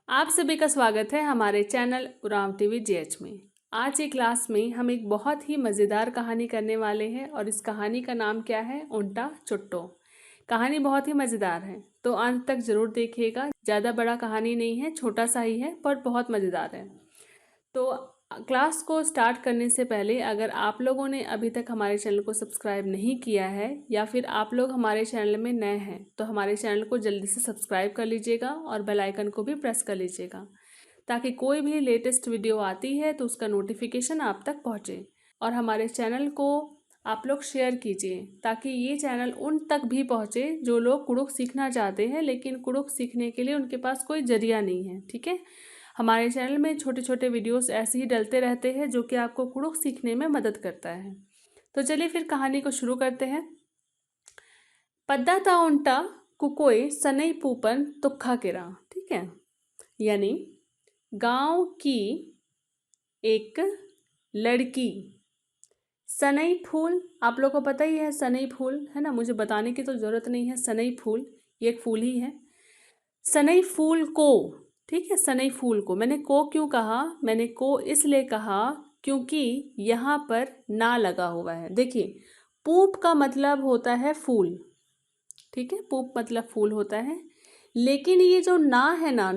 आप सभी का स्वागत है हमारे चैनल उरांव टीवी जीएच में। आज की क्लास में हम एक बहुत ही मज़ेदार कहानी करने वाले हैं और इस कहानी का नाम क्या है? उल्टा चुट्टो। कहानी बहुत ही मज़ेदार है, तो अंत तक ज़रूर देखिएगा। ज़्यादा बड़ा कहानी नहीं है, छोटा सा ही है पर बहुत मज़ेदार है। तो क्लास को स्टार्ट करने से पहले अगर आप लोगों ने अभी तक हमारे चैनल को सब्सक्राइब नहीं किया है या फिर आप लोग हमारे चैनल में नए हैं तो हमारे चैनल को जल्दी से सब्सक्राइब कर लीजिएगा और बेल आइकन को भी प्रेस कर लीजिएगा ताकि कोई भी लेटेस्ट वीडियो आती है तो उसका नोटिफिकेशन आप तक पहुँचे। और हमारे चैनल को आप लोग शेयर कीजिए ताकि ये चैनल उन तक भी पहुँचे जो लोग कुडुख सीखना चाहते हैं लेकिन कुडुख सीखने के लिए उनके पास कोई जरिया नहीं है। ठीक है, हमारे चैनल में छोटे छोटे वीडियोस ऐसे ही डलते रहते हैं जो कि आपको कुडुख सीखने में मदद करता है। तो चलिए फिर कहानी को शुरू करते हैं। पद्दा ताउंटा कुकोई सनई पूपन तुक्खा किरा। ठीक है, यानी गांव की एक लड़की। सनई फूल आप लोगों को पता ही है, सनई फूल है ना, मुझे बताने की तो ज़रूरत नहीं है। सनई फूल ये एक फूल ही है। सनई फूल को, ठीक है, सनई फूल को मैंने को क्यों कहा? मैंने को इसलिए कहा क्योंकि यहाँ पर ना लगा हुआ है। देखिए, पूप का मतलब होता है फूल, ठीक है, पूप मतलब फूल होता है। लेकिन ये जो ना है ना,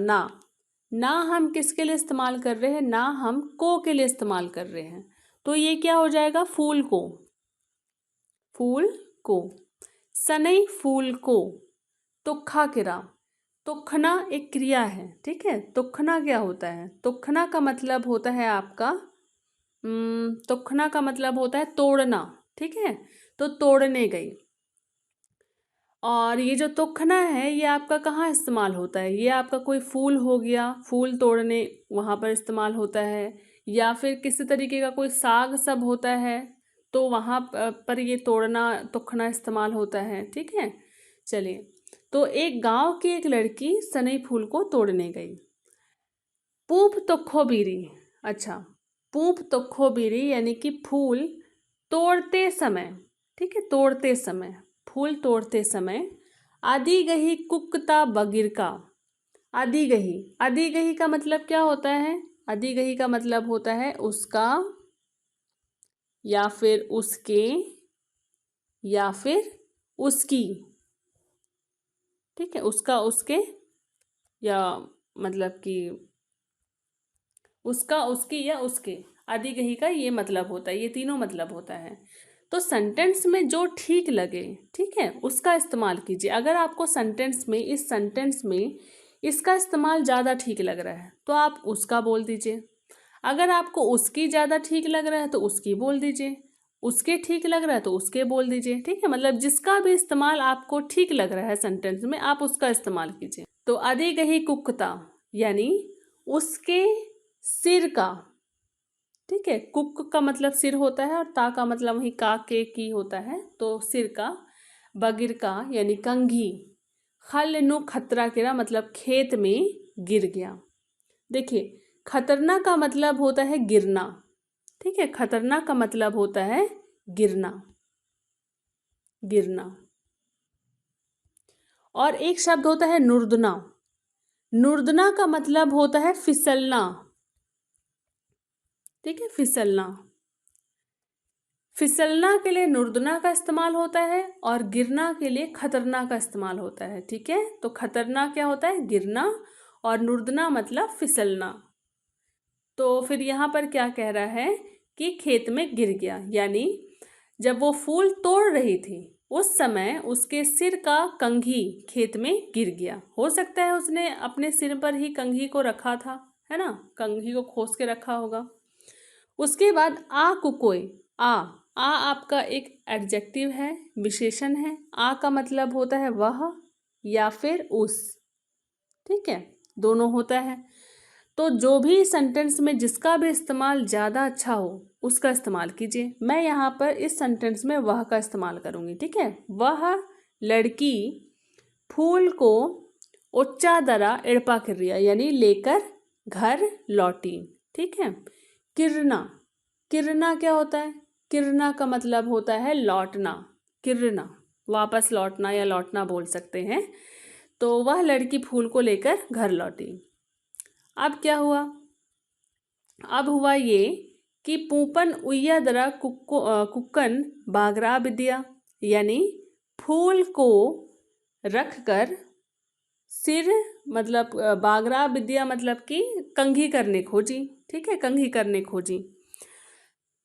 ना हम किसके लिए इस्तेमाल कर रहे हैं? ना हम को के लिए इस्तेमाल कर रहे हैं। तो ये क्या हो जाएगा? फूल को, फूल को। सनई फूल को तुक्खा किरा। तुखना एक क्रिया है, ठीक है। तुखना क्या होता है? तुखना का मतलब होता है आपका तुखना का मतलब होता है तोड़ना, ठीक है। तो तोड़ने गई। और ये जो तुखना है ये आपका कहाँ इस्तेमाल होता है? ये आपका कोई फूल हो गया, फूल तोड़ने वहाँ पर इस्तेमाल होता है, या फिर किसी तरीके का कोई साग सब होता है तो वहाँ पर ये तोड़ना तुखना इस्तेमाल होता है, ठीक है। चलिए, तो एक गांव की एक लड़की सनई फूल को तोड़ने गई। पूप तुखो बीरी। अच्छा, पूप तुखो बीरी यानी कि फूल तोड़ते समय, ठीक है, तोड़ते समय, फूल तोड़ते समय। आदि गही कुकता बगिर का। आदि गही, आदि गही का मतलब क्या होता है? आदि गही का मतलब होता है उसका, या फिर उसके, या फिर उसकी, ठीक है, उसका, उसके, या मतलब कि उसका, उसकी या उसके। आदिगही का ये मतलब होता है, ये तीनों मतलब होता है। तो सेंटेंस में जो ठीक लगे, ठीक है, उसका इस्तेमाल कीजिए। अगर आपको सेंटेंस में, इस सेंटेंस में इसका इस्तेमाल ज़्यादा ठीक लग रहा है तो आप उसका बोल दीजिए। अगर आपको उसकी ज़्यादा ठीक लग रहा है तो उसकी बोल दीजिए। उसके ठीक लग रहा है तो उसके बोल दीजिए, ठीक है। मतलब जिसका भी इस्तेमाल आपको ठीक लग रहा है सेंटेंस में आप उसका इस्तेमाल कीजिए। तो आदिगही कुकता यानी उसके सिर का, ठीक है। कुक का मतलब सिर होता है और ता का मतलब वही का के की होता है, तो सिर का। बगिर का यानी कंघी। खल नु खतरा गिरा मतलब खेत में गिर गया। देखिए, खतरना का मतलब होता है गिरना, ठीक है। खतरना का मतलब होता है गिरना, गिरना। और एक शब्द होता है नुर्दना। नुर्दना का मतलब होता है फिसलना, ठीक है, फिसलना। फिसलना के लिए नुर्दना का इस्तेमाल होता है और गिरना के लिए खतरना का इस्तेमाल होता है, ठीक है। तो खतरना क्या होता है? गिरना, और नुर्दना मतलब फिसलना। तो फिर यहाँ पर क्या कह रहा है कि खेत में गिर गया, यानी जब वो फूल तोड़ रही थी उस समय उसके सिर का कंघी खेत में गिर गया। हो सकता है उसने अपने सिर पर ही कंघी को रखा था, है ना, कंघी को खोस के रखा होगा। उसके बाद आ कुकोई। आ आपका एक एडजेक्टिव है, विशेषण है। आ का मतलब होता है वह या फिर उस, ठीक है, दोनों होता है। तो जो भी सेंटेंस में जिसका भी इस्तेमाल ज़्यादा अच्छा हो उसका इस्तेमाल कीजिए। मैं यहाँ पर इस सेंटेंस में वह का इस्तेमाल करूँगी, ठीक है। वह लड़की फूल को उच्चा दरा इड़पा किरिया यानी लेकर घर लौटी, ठीक है। किरना, किरना क्या होता है? किरना का मतलब होता है लौटना, किरना, वापस लौटना या लौटना बोल सकते हैं। तो वह लड़की फूल को लेकर घर लौटी। अब क्या हुआ, अब हुआ ये कि पूपन उయ్య दरा कुक्कन बागरा विद्या, यानी फूल को रखकर सिर मतलब बागरा विद्या मतलब कि कंघी करने खोजी। ठीक है, कंघी करने खोजी।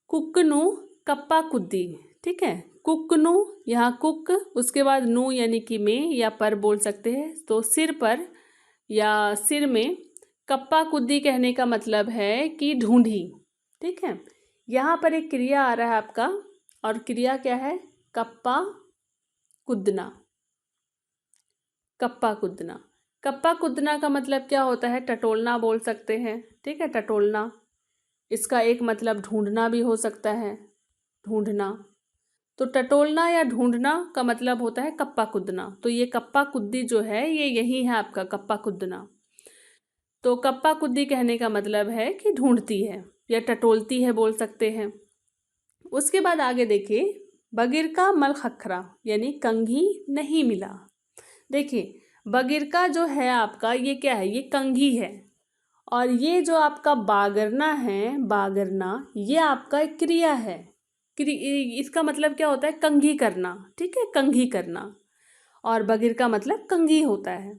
कुक्कनु कप्पा कुद्दी। ठीक है, कुक्कनु, यहाँ कुक उसके बाद नु यानी कि में या पर बोल सकते हैं, तो सिर पर या सिर में। कप्पा कुद्दी कहने का मतलब है कि ढूंढी। ठीक है, यहाँ पर एक क्रिया आ रहा है आपका, और क्रिया क्या है, कप्पा कुदना। कप्पा कुदना, कप्पा कुदना का मतलब क्या होता है, टटोलना बोल सकते हैं। ठीक है, टटोलना, इसका एक मतलब ढूंढना भी हो सकता है, ढूंढना। तो टटोलना या ढूंढना का मतलब होता है कप्पा कुदना। तो ये कप्पा कुद्दी जो है ये यही है आपका कप्पा कुदना। तो कप्पा कुद्दी कहने का मतलब है कि ढूंढती है या टटोलती है बोल सकते हैं। उसके बाद आगे देखिए, बगिर का मल खखरा, यानी कंघी नहीं मिला। देखिए, बगिर का जो है आपका ये क्या है, ये कंघी है, और ये जो आपका बागरना है, बागरना, ये आपका एक क्रिया है। इसका मतलब क्या होता है, कंघी करना। ठीक है, कंघी करना, और बगिर का मतलब कंघी होता है।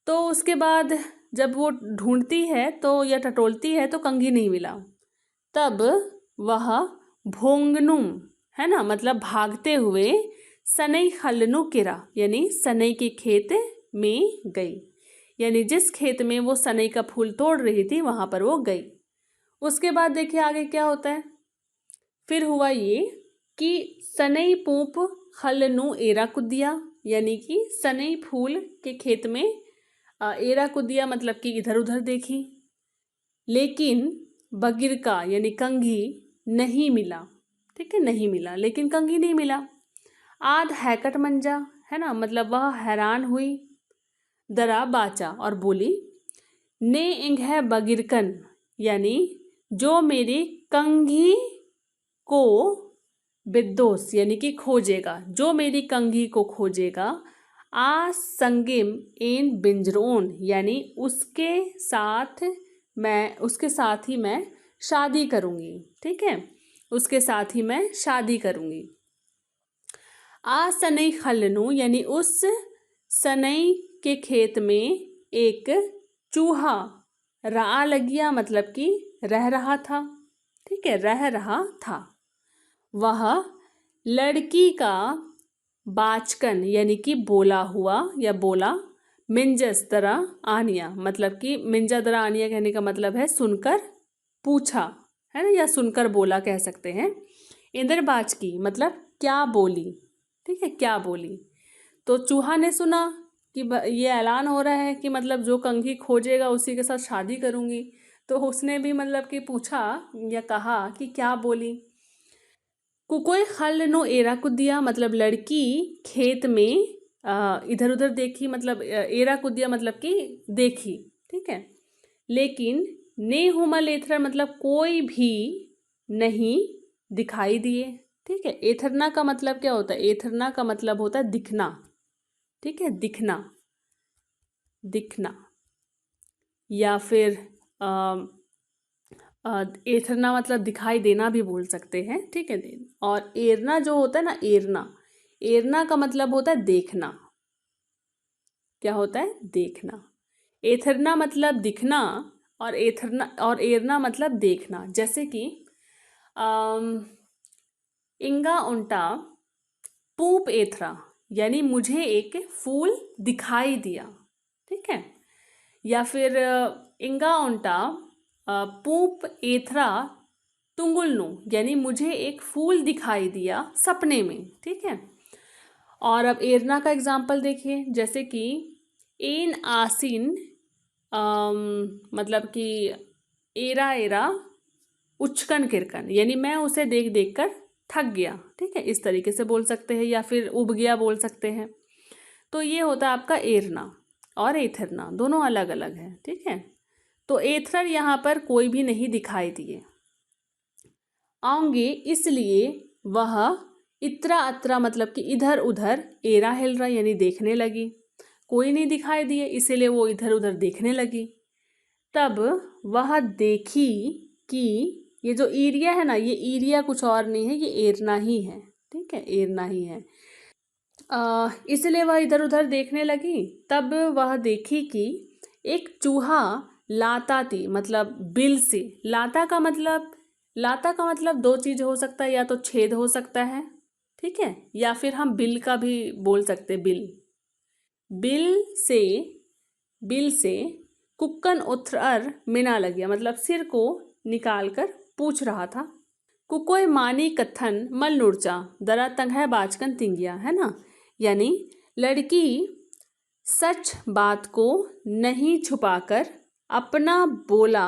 तो उसके बाद जब वो ढूंढती है तो या टटोलती है तो कंघी नहीं मिला, तब वह भोंगनुम, है ना, मतलब भागते हुए सनई खलनु किरा, यानी सनई के खेत में गई। यानी जिस खेत में वो सनई का फूल तोड़ रही थी वहां पर वो गई। उसके बाद देखिए आगे क्या होता है, फिर हुआ ये कि सनई पूप खलनु एरा कुदिया, यानी कि सनई फूल के खेत में एरा कुदिया मतलब कि इधर उधर देखी, लेकिन बगिर का यानी कंघी नहीं मिला। ठीक है, नहीं मिला, लेकिन कंघी नहीं मिला। आध हैकट मंजा, है ना, मतलब वह हैरान हुई। दरा बाचा, और बोली, ने इंग है बगिरकन, यानी जो मेरी कंघी को विदोस यानी कि खोजेगा, जो मेरी कंघी को खोजेगा। आ संगिम एन बिंजरोन, यानी उसके साथ ही मैं शादी करूंगी। ठीक है, उसके साथ ही मैं शादी करूंगी। आ सनई खलनु, यानी उस सनई के खेत में एक चूहा रा लगिया, मतलब कि रह रहा था। ठीक है, रह रहा था। वह लड़की का बाचकन, यानी कि बोला हुआ या बोला, मिंजस दरा आनिया, मतलब कि मिंजा दरा आनिया कहने का मतलब है सुनकर पूछा, है ना, या सुनकर बोला कह सकते हैं। इंदर बाच की मतलब क्या बोली। ठीक है, क्या बोली। तो चूहा ने सुना कि ये ऐलान हो रहा है कि मतलब जो कंघी खोजेगा उसी के साथ शादी करूंगी, तो उसने भी मतलब कि पूछा या कहा कि क्या बोली। कुकोई खल नो एरा कुदिया, मतलब लड़की खेत में इधर उधर देखी, मतलब एरा कुदिया मतलब कि देखी। ठीक है, लेकिन ने हुमा लेथर मतलब कोई भी नहीं दिखाई दिए। ठीक है, एथरना का मतलब क्या होता है, एथरना का मतलब होता है दिखना। ठीक है, दिखना, दिखना, या फिर एथरना मतलब दिखाई देना भी बोल सकते हैं। ठीक है, और एरना जो होता है ना, एरना, एरना का मतलब होता है देखना। क्या होता है, देखना। एथरना मतलब दिखना, और एरना मतलब देखना। जैसे कि इंगा उल्टा पूप एथरा, यानी मुझे एक फूल दिखाई दिया। ठीक है, या फिर इंगा उल्टा पूप एथरा तुंगुलनु, यानी मुझे एक फूल दिखाई दिया सपने में। ठीक है, और अब एरना का एग्जाम्पल देखिए, जैसे कि एन आसिन, मतलब कि एरा एरा उचकन किरकन, यानी मैं उसे देख देख कर थक गया। ठीक है, इस तरीके से बोल सकते हैं, या फिर उब गया बोल सकते हैं। तो ये होता है आपका एरना, और एथरना दोनों अलग अलग है। ठीक है, तो एथर यहाँ पर कोई भी नहीं दिखाई दिए। आऊंगे, इसलिए वह इतरा अतरा मतलब कि इधर उधर, एरा हिल रहा यानी देखने लगी। कोई नहीं दिखाई दिए, इसीलिए वो इधर उधर देखने लगी। तब वह देखी कि ये जो एरिया है ना, ये एरिया कुछ और नहीं है, ये एरना ही है। ठीक है, एरना ही है। इसलिए वह इधर उधर देखने लगी। तब वह देखी कि एक चूहा लाता थी, मतलब बिल से। लाता का मतलब दो चीज हो सकता है, या तो छेद हो सकता है, ठीक है, या फिर हम बिल का भी बोल सकते हैं, बिल। बिल से बिल से कुक्कन उथर मिना लग गया, मतलब सिर को निकाल कर पूछ रहा था। कुकोय मानी कथन मल नुरचा दरा तंगह बाचकन तिंगिया, है ना। यानी लड़की सच बात को नहीं छुपाकर अपना बोला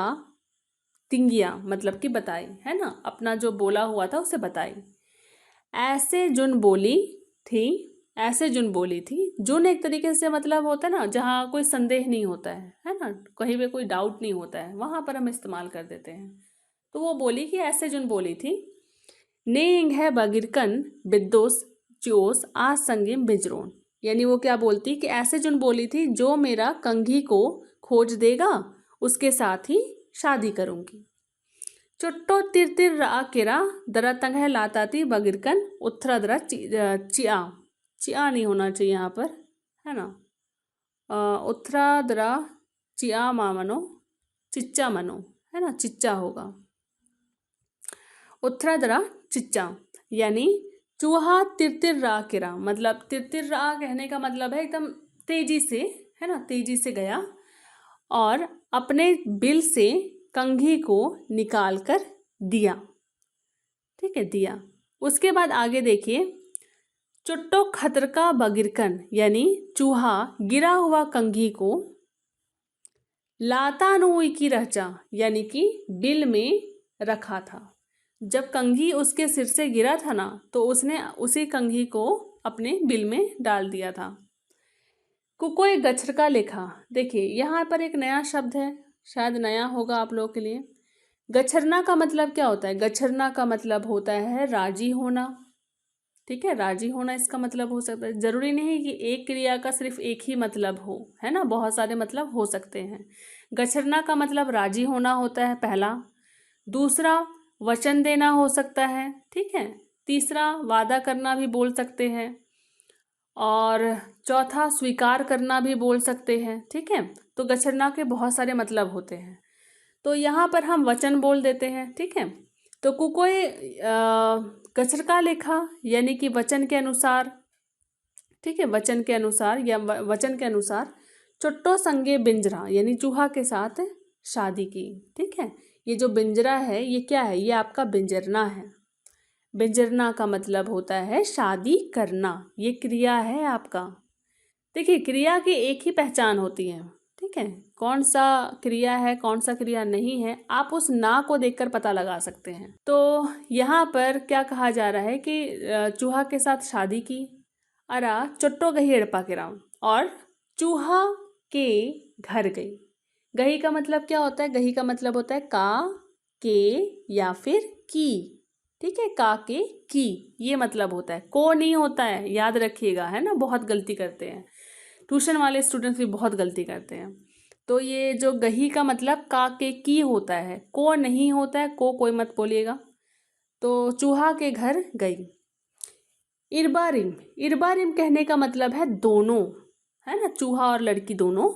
तिंगिया, मतलब कि बताई, है ना, अपना जो बोला हुआ था उसे बताई। ऐसे जुन बोली थी ऐसे जुन बोली थी। जुन एक तरीके से मतलब होता है ना, जहाँ कोई संदेह नहीं होता है ना, कहीं पे कोई डाउट नहीं होता है, वहां पर हम इस्तेमाल कर देते हैं। तो वो बोली कि ऐसे जुन बोली थी। नेंग है बगिरकन बिद्दोस चियोस आज संगीम बिजरोन। यानी वो क्या बोलती कि ऐसे जुन बोली थी, जो मेरा कंघी को खोज देगा उसके साथ ही शादी करूंगी। चुट्टो तिर तिर रा केरा दरा तंगह लाताती बगिरकन उत्थरा दरा चिया। चिया नहीं होना चाहिए यहाँ पर, है ना। उत्थरा दरा चिया मामनो चिच्चा मनो, है ना, चिच्चा होगा। उत्थरा दरा चिच्चा, यानी चूहा तिरतिर रा किरा, मतलब तिरतिर रा कहने का मतलब है एकदम तेजी से, है ना, तेजी से गया और अपने बिल से कंघी को निकाल कर दिया। ठीक है, दिया। उसके बाद आगे देखिए, चुट्टो खतरका बगिरकन, यानी चूहा गिरा हुआ कंघी को लातानुई की रचा, यानी कि बिल में रखा था। जब कंघी उसके सिर से गिरा था ना, तो उसने उसी कंघी को अपने बिल में डाल दिया था। कुकोय गच्छर लेखा, देखिए यहाँ पर एक नया शब्द है, शायद नया होगा आप लोगों के लिए। गच्छरना का मतलब क्या होता है? गच्छरना का मतलब होता है राजी होना। ठीक है, राजी होना इसका मतलब हो सकता है। जरूरी नहीं कि एक क्रिया का सिर्फ एक ही मतलब हो, है ना, बहुत सारे मतलब हो सकते हैं। गच्छरना का मतलब राजी होना होता है, पहला। दूसरा वचन देना हो सकता है, ठीक है। तीसरा वादा करना भी बोल सकते हैं, और चौथा स्वीकार करना भी बोल सकते हैं, ठीक है। तो गच्छरना के बहुत सारे मतलब होते हैं, तो यहाँ पर हम वचन बोल देते हैं, ठीक है। तो कुकोय गच्छर का लेखा, यानी कि वचन के अनुसार, ठीक है, वचन के अनुसार या वचन के अनुसार चुट्टो संगे बिंजरा, यानी चूहा के साथ शादी की। ठीक है, ये जो बिंजरा है ये क्या है? ये आपका बिंजरना है। बिंजरना का मतलब होता है शादी करना, ये क्रिया है आपका। देखिए, क्रिया की एक ही पहचान होती है, ठीक है। कौन सा क्रिया है, कौन सा क्रिया नहीं है, आप उस ना को देखकर पता लगा सकते हैं। तो यहाँ पर क्या कहा जा रहा है कि चूहा के साथ शादी की, अरा चुट्टो गही एड़पा के राम, और चूहा के घर गई। गही का मतलब क्या होता है? गही का मतलब होता है का, के या फिर की। ठीक है, का के की, ये मतलब होता है, को नहीं होता है, याद रखिएगा, है ना, बहुत गलती करते हैं ट्यूशन वाले स्टूडेंट्स भी, बहुत गलती करते हैं। तो ये जो गही का मतलब का के की होता है, को नहीं होता है, को कोई मत बोलिएगा। तो चूहा के घर गई। इरबारिम, इरबारिम कहने का मतलब है दोनों, है ना, चूहा और लड़की दोनों।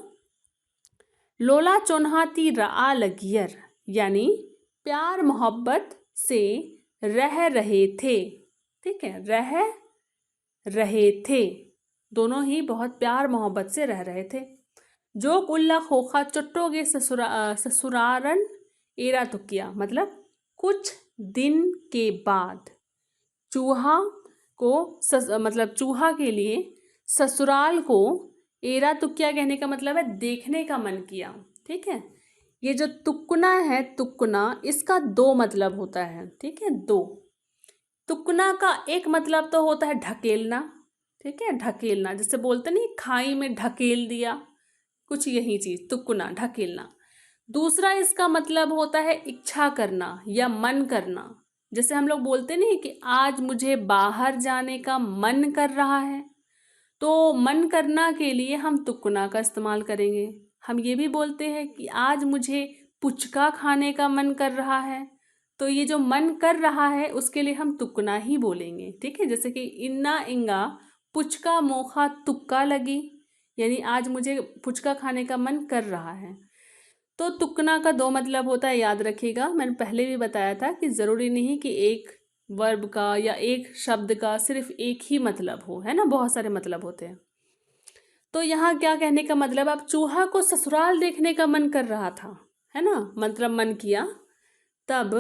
लोला चोन्हाती रा लगियर, यानी प्यार मोहब्बत से रह रहे थे। ठीक है, रह रहे थे, दोनों ही बहुत प्यार मोहब्बत से रह रहे थे। जो कुल्ला खोखा चुट्टोगे ससुरारन एरा तुकिया, मतलब कुछ दिन के बाद चूहा को मतलब चूहा के लिए ससुराल को एरा तुक्या कहने का मतलब है देखने का मन किया। ठीक है, ये जो तुक्कना है, तुक्कना, इसका दो मतलब होता है, ठीक है, दो। तुक्कना का एक मतलब तो होता है ढकेलना, ठीक है, ढकेलना, जैसे बोलते नहीं खाई में ढकेल दिया, कुछ यही चीज तुक्कना, ढकेलना। दूसरा इसका मतलब होता है इच्छा करना या मन करना, जैसे हम लोग बोलते नहीं कि आज मुझे बाहर जाने का मन कर रहा है, तो मन करना के लिए हम तुक्कना का इस्तेमाल करेंगे। हम ये भी बोलते हैं कि आज मुझे पुचका खाने का मन कर रहा है। तो ये जो मन कर रहा है उसके लिए हम तुकना ही बोलेंगे, ठीक है। जैसे कि इन्ना इंगा पुचका मोखा तुक्का लगी, यानी आज मुझे पुचका खाने का मन कर रहा है। तो तुकना का दो मतलब होता है, याद रखिएगा। मैंने पहले भी बताया था कि ज़रूरी नहीं कि एक वर्ब का या एक शब्द का सिर्फ एक ही मतलब हो, है ना, बहुत सारे मतलब होते हैं। तो यहाँ क्या कहने का मतलब, अब चूहा को ससुराल देखने का मन कर रहा था, है ना, मतलब मन किया। तब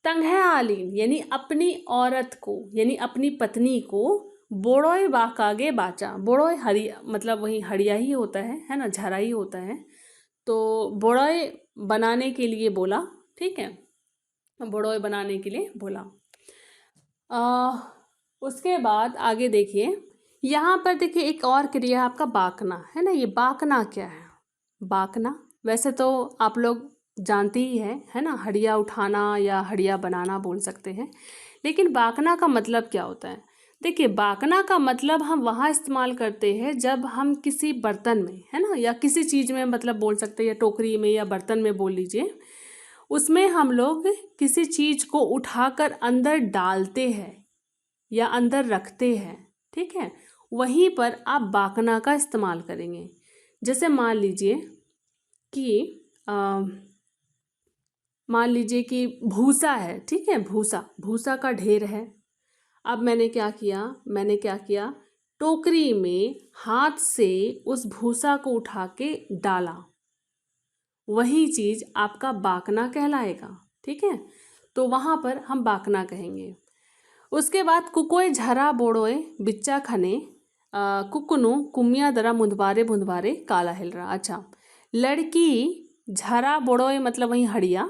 तंगह आलीन यानी अपनी औरत को, यानी अपनी पत्नी को बोड़ोय बाकागे बाचा। बोड़ोय हरिया मतलब वही हड़िया ही होता है ना, झरा ही होता है। तो बोड़ोय बनाने के लिए बोला, ठीक है, बोड़ोय बनाने के लिए बोला। उसके बाद आगे देखिए, यहाँ पर देखिए एक और क्रिया आपका बाकना, है ना। ये बाकना क्या है? बाकना वैसे तो आप लोग जानते ही हैं, है ना, हड़िया उठाना या हड़िया बनाना बोल सकते हैं। लेकिन बाकना का मतलब क्या होता है? देखिए, बाकना का मतलब हम वहाँ इस्तेमाल करते हैं जब हम किसी बर्तन में, है ना, या किसी चीज़ में मतलब बोल सकते हैं, या टोकरी में या बर्तन में बोल लीजिए, उसमें हम लोग किसी चीज़ को उठाकर अंदर डालते हैं या अंदर रखते हैं, ठीक है। वहीं पर आप बाकना का इस्तेमाल करेंगे। जैसे मान लीजिए कि भूसा है, ठीक है, भूसा का ढेर है। अब मैंने क्या किया, टोकरी में हाथ से उस भूसा को उठा के डाला, वही चीज़ आपका बाकना कहलाएगा, ठीक है। तो वहाँ पर हम बाकना कहेंगे। उसके बाद कुकोय झरा बोड़ोय बिच्चा खने कुकुनु कुमिया दरा मुंदवारे बुंदवारे काला हिल रहा। अच्छा, लड़की झरा बोड़ोय मतलब वही हड़िया,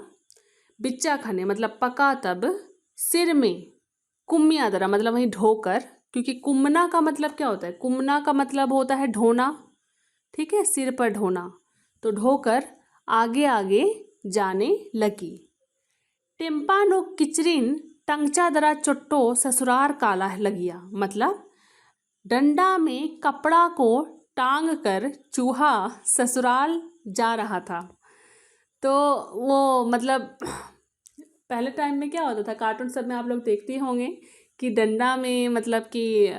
बिच्चा खने मतलब पका तब, सिर में कुमिया दरा मतलब वही ढोकर, क्योंकि कुमना का मतलब क्या होता है? कुमना का मतलब होता है ढोना, ठीक है, सिर पर ढोना। तो ढोकर आगे आगे जाने लगी। टेम्पानो किचरिन टंगचा दरा चुट्टो ससुरार काला लगिया, मतलब डंडा में कपड़ा को टांग कर चूहा ससुराल जा रहा था। तो वो मतलब पहले टाइम में क्या होता था, कार्टून सब में आप लोग देखते होंगे कि डंडा में मतलब कि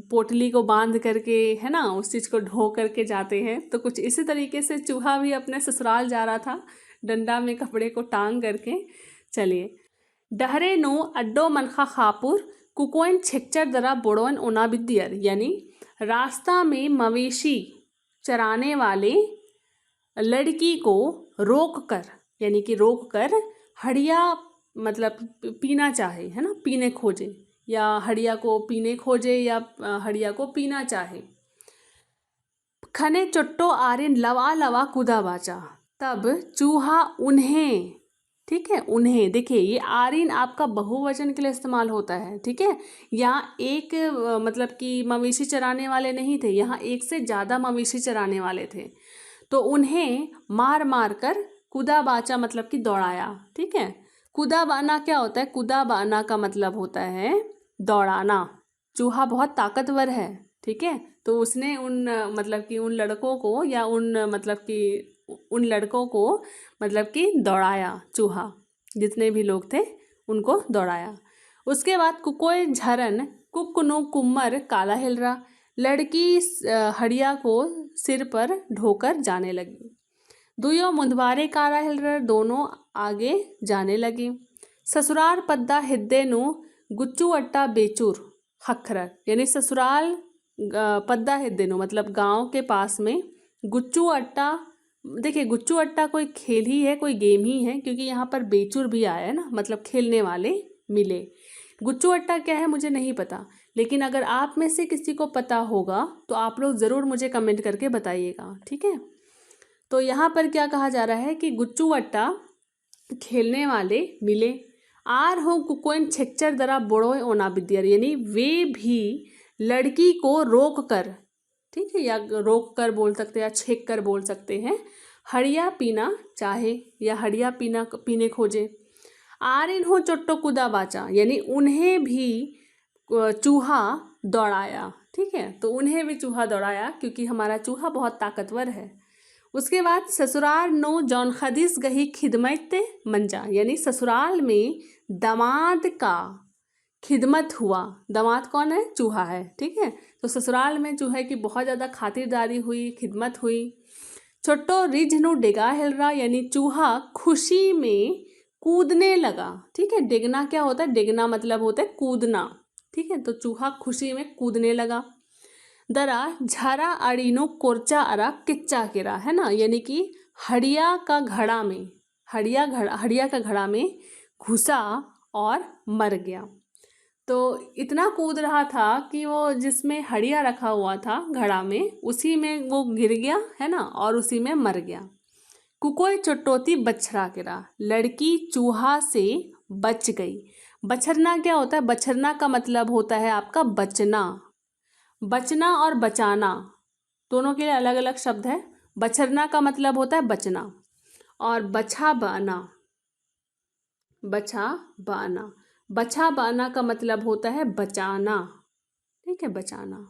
पोटली को बांध करके, है ना, उस चीज़ को ढो करके जाते हैं। तो कुछ इसी तरीके से चूहा भी अपने ससुराल जा रहा था, डंडा में कपड़े को टांग करके। चलिए, डहरे नो अड्डो मनखा खापुर कुकोइन छिक्चर दरा बोड़ोन ओना बिद्दियर, यानी रास्ता में मवेशी चराने वाले लड़की को रोक कर, यानी कि रोक कर हड़िया मतलब पीना चाहे, है ना, पीने खोजे, या हड़िया को पीने खोजे, या हड़िया को पीना चाहे। खने चुट्टो आर्यन लवा लवा कूदा बाचा, तब चूहा उन्हें, ठीक है, उन्हें, देखिए ये आर्यन आपका बहुवचन के लिए इस्तेमाल होता है, ठीक है। यहाँ एक मतलब कि मवेशी चराने वाले नहीं थे, यहाँ एक से ज़्यादा मवेशी चराने वाले थे। तो उन्हें मार मार कर कूदा बाचा मतलब कि दौड़ाया, ठीक है। कूदा बाना क्या होता है? कूदा बाना का मतलब होता है दौड़ाना। चूहा बहुत ताकतवर है, ठीक है। तो उसने मतलब कि उन लड़कों को, या उन लड़कों को मतलब कि दौड़ाया, चूहा जितने भी लोग थे उनको दौड़ाया। उसके बाद कुकोय झरन कुकनो कुम्मर काला हिल रहा, लड़की हड़िया को सिर पर ढोकर जाने लगी। दुयो मुंदवारे काला हिल रहा, दोनों आगे जाने लगी। ससुराल पद्दा हिद्दे नु गुच्चू अट्टा बेचूर हखरर, यानी ससुराल पद्दा हिद्दे नु मतलब गांव के पास में गुच्चू अट्टा। देखिए, गुच्चू अट्टा कोई खेल ही है, कोई गेम ही है, क्योंकि यहाँ पर बेचूर भी आया है ना, मतलब खेलने वाले मिले। गुच्चू अट्टा क्या है मुझे नहीं पता, लेकिन अगर आप में से किसी को पता होगा तो आप लोग ज़रूर मुझे कमेंट करके बताइएगा, ठीक है। तो यहाँ पर क्या कहा जा रहा है कि गुच्चू अट्टा खेलने वाले मिले। आर हो कुकोइन छेक्चर दरा बोड़ोय ओना विद्यर, यानी वे भी लड़की को रोक कर, ठीक है, या रोक कर बोल सकते हैं, या छेक कर बोल सकते हैं, हड़िया पीना चाहे या हड़िया पीने खोजे। आरिन हो चोट्टो कूदा बाचा, यानी उन्हें भी चूहा दौड़ाया, ठीक है। तो उन्हें भी चूहा दौड़ाया, क्योंकि हमारा चूहा बहुत ताकतवर है। उसके बाद ससुराल नो जौन खदीस गही खिदमत मंजा, यानी ससुराल में दामाद का खिदमत हुआ। दामाद कौन है? चूहा है, ठीक है। तो ससुराल में चूहे की बहुत ज़्यादा खातिरदारी हुई, खिदमत हुई। छोटो रिझ नु डिगा हिलरा, यानी चूहा खुशी में कूदने लगा, ठीक है। डिगना क्या होता है? डिगना मतलब होता है कूदना, ठीक है। तो चूहा खुशी में कूदने लगा। दरा झरा अड़ीनो कोरचा अरा किच्चा किरा, है ना, यानी कि हड़िया का घड़ा में, हड़िया का घड़ा में घुसा और मर गया। तो इतना कूद रहा था कि वो जिसमें हड़िया रखा हुआ था घड़ा में, उसी में वो गिर गया, है ना, और उसी में मर गया। कुकोई चुटोती बछड़ा गिरा, लड़की चूहा से बच गई। बछरना क्या होता है? बछरना का मतलब होता है आपका बचना। बचना और बचाना दोनों के लिए अलग अलग शब्द है। बछरना का मतलब होता है बचना, और बछा बाना, बछा बाना का मतलब होता है बचाना, ठीक है, बचाना।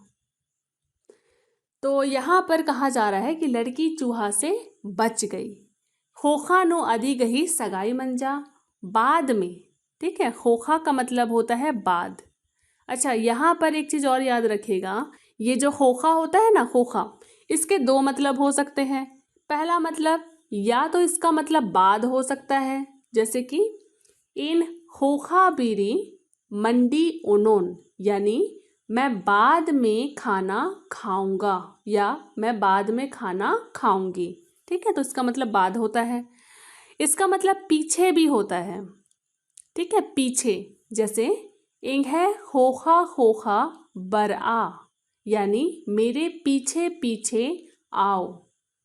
तो यहाँ पर कहा जा रहा है कि लड़की चूहा से बच गई। खोखा नो आदि गही सगाई मंजा, बाद में, ठीक है। खोखा का मतलब होता है बाद। अच्छा, यहाँ पर एक चीज़ और याद रखिएगा, ये जो खोखा होता है ना, खोखा, इसके दो मतलब हो सकते हैं। पहला मतलब, या तो इसका मतलब बाद हो सकता है, जैसे कि इन खोखा बीरी मंडी ओनोन, यानी मैं बाद में खाना खाऊंगा, या मैं बाद में खाना खाऊंगी, ठीक है। तो इसका मतलब बाद होता है। इसका मतलब पीछे भी होता है, ठीक है, पीछे। जैसे इंग है खोखा खोखा बरआ, यानी मेरे पीछे पीछे आओ,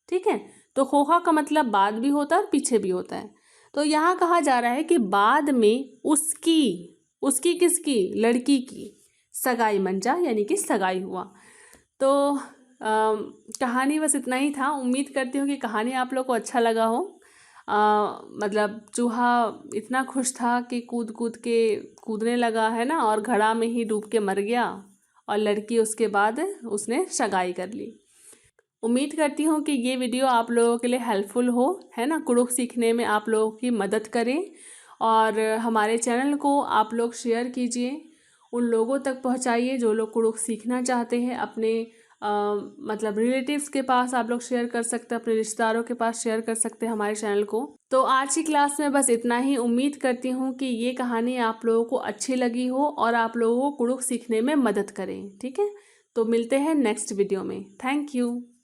ठीक है। तो खोखा का मतलब बाद भी होता है और पीछे भी होता है। तो यहाँ कहा जा रहा है कि बाद में उसकी किसकी? लड़की की सगाई मंजा, यानी कि सगाई हुआ। तो कहानी बस इतना ही था। उम्मीद करती हूँ कि कहानी आप लोग को अच्छा लगा हो। मतलब चूहा इतना खुश था कि कूदने लगा, है ना, और घड़ा में ही डूब के मर गया, और लड़की उसके बाद उसने सगाई कर ली। उम्मीद करती हूँ कि ये वीडियो आप लोगों के लिए हेल्पफुल हो, है ना, कुड़ुख सीखने में आप लोगों की मदद करें। और हमारे चैनल को आप लोग शेयर कीजिए, उन लोगों तक पहुँचाइए जो लोग कुड़ुख सीखना चाहते हैं। अपने मतलब रिलेटिव्स के पास आप लोग शेयर कर सकते हैं, अपने रिश्तेदारों के पास शेयर कर सकते हैं हमारे चैनल को। तो आज की क्लास में बस इतना ही। उम्मीद करती हूँ कि ये कहानी आप लोगों को अच्छी लगी हो और आप लोगों को कुड़ुख सीखने में मदद करें, ठीक है। तो मिलते हैं नेक्स्ट वीडियो में। Thank you.